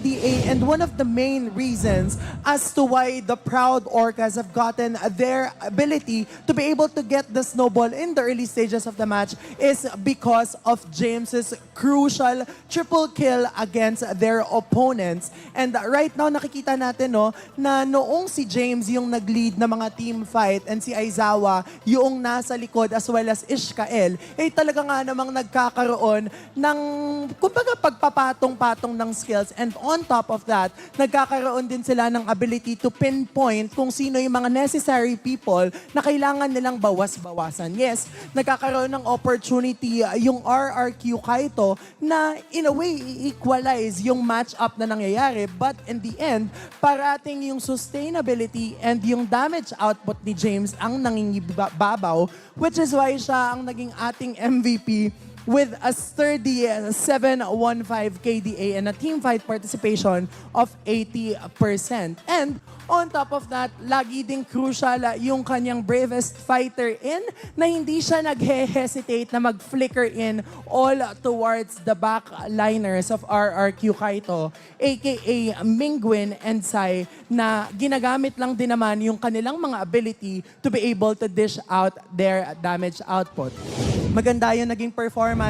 KDA, and one of the main reasons as to why the Proud Orcas have gotten their ability to be able to get the snowball in the early stages of the match is because of James's crucial triple kill against their opponents. And right now, nakikita natin na noong si James yung nag-lead na mga team fight and si Aizawa yung nasa likod as well as Ishkael, talaga nga namang nagkakaroon ng, kumbaga, pagpapatong-patong ng skills. And on top of that, nagkakaroon din sila ng ability to pinpoint kung sino yung mga necessary people na kailangan nilang bawas-bawasan. Yes, nagkakaroon ng opportunity yung RRQ Kaito na in a way equalize yung match-up na nangyayari. But in the end, parating yung sustainability and yung damage output ni James ang nangingibabaw, which is why siya ang naging ating MVP with a sturdy 7-1-5 KDA and a team fight participation of 80%. And on top of that, lagi ding crucial yung kanyang bravest fighter in na hindi siya nag-hesitate na mag-flicker in all towards the backliners of RRQ Kaito, aka Mingwin and Sai, na ginagamit lang din naman yung kanilang mga ability to be able to dish out their damage output. Maganda yung naging performance